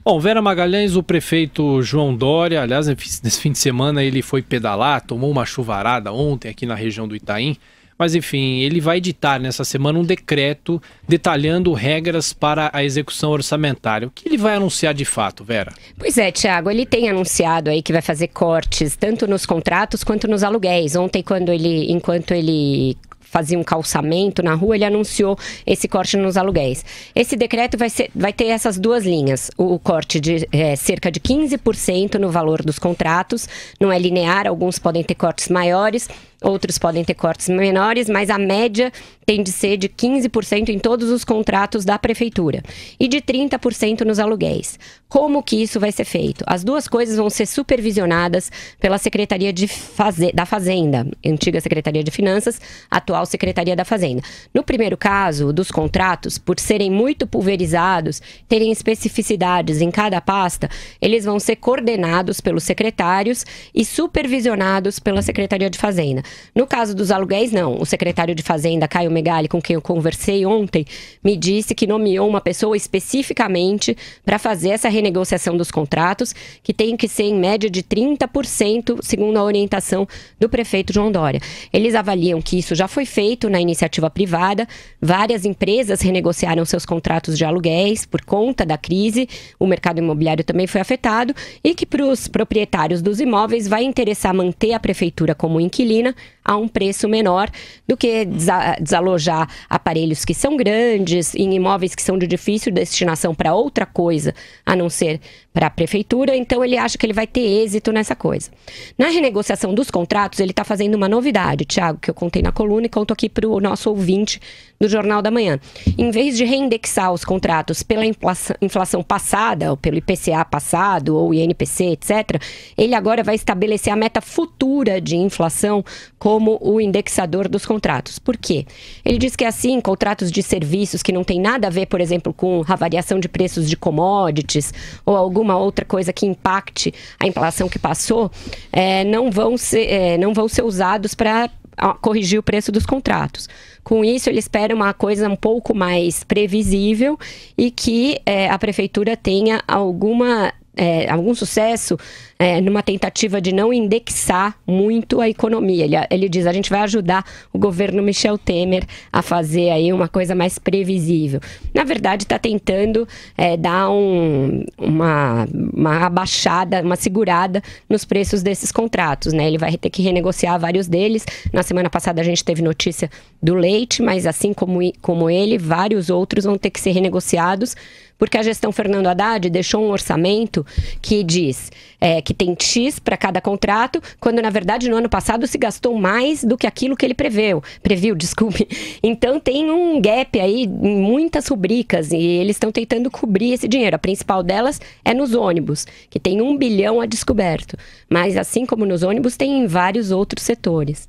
Bom, Vera Magalhães, o prefeito João Dória, aliás, nesse fim de semana ele foi pedalar, tomou uma chuvarada ontem aqui na região do Itaim, mas enfim, ele vai editar nessa semana um decreto detalhando regras para a execução orçamentária. O que ele vai anunciar de fato, Vera? Pois é, Thiago, ele tem anunciado aí que vai fazer cortes tanto nos contratos quanto nos aluguéis. Ontem, enquanto ele fazia um calçamento na rua, ele anunciou esse corte nos aluguéis. Esse decreto vai ter essas duas linhas, o corte de cerca de 15% no valor dos contratos, não é linear, alguns podem ter cortes maiores, outros podem ter cortes menores, mas a média tem de ser de 15% em todos os contratos da prefeitura e de 30% nos aluguéis. Como que isso vai ser feito? As duas coisas vão ser supervisionadas pela Secretaria da Fazenda, antiga Secretaria de Finanças, atual Secretaria da Fazenda. No primeiro caso, dos contratos, por serem muito pulverizados, terem especificidades em cada pasta, eles vão ser coordenados pelos secretários e supervisionados pela Secretaria de Fazenda. No caso dos aluguéis, não. O secretário de Fazenda, Caio Megali, com quem eu conversei ontem, me disse que nomeou uma pessoa especificamente para fazer essa renegociação dos contratos, que tem que ser em média de 30%, segundo a orientação do prefeito João Dória. Eles avaliam que isso já foi feito na iniciativa privada, várias empresas renegociaram seus contratos de aluguéis por conta da crise, o mercado imobiliário também foi afetado, e que para os proprietários dos imóveis vai interessar manter a prefeitura como inquilina a um preço menor do que desalojar aparelhos que são grandes, em imóveis que são de difícil destinação para outra coisa, a não ser para a prefeitura. Então ele acha que ele vai ter êxito nessa coisa. Na renegociação dos contratos, ele está fazendo uma novidade, Thiago, que eu contei na coluna e conto aqui para o nosso ouvinte do Jornal da Manhã. Em vez de reindexar os contratos pela inflação passada, ou pelo IPCA passado, ou INPC, etc., ele agora vai estabelecer a meta futura de inflação como o indexador dos contratos. Por quê? Ele diz que assim, contratos de serviços que não tem nada a ver, por exemplo, com a variação de preços de commodities ou alguma outra coisa que impacte a inflação que passou, não vão ser usados para corrigir o preço dos contratos. Com isso, ele espera uma coisa um pouco mais previsível e que a prefeitura tenha algum sucesso numa tentativa de não indexar muito a economia. Ele diz, a gente vai ajudar o governo Michel Temer a fazer aí uma coisa mais previsível. Na verdade, está tentando dar uma abaixada, uma segurada nos preços desses contratos, né? Ele vai ter que renegociar vários deles. Na semana passada a gente teve notícia do leite, mas assim como ele, vários outros vão ter que ser renegociados, porque a gestão Fernando Haddad deixou um orçamento que diz que tem X para cada contrato, quando na verdade no ano passado se gastou mais do que aquilo que ele previu. Então tem um gap aí em muitas rubricas e eles estão tentando cobrir esse dinheiro. A principal delas é nos ônibus, que tem 1 bilhão a descoberto. Mas assim como nos ônibus, tem em vários outros setores.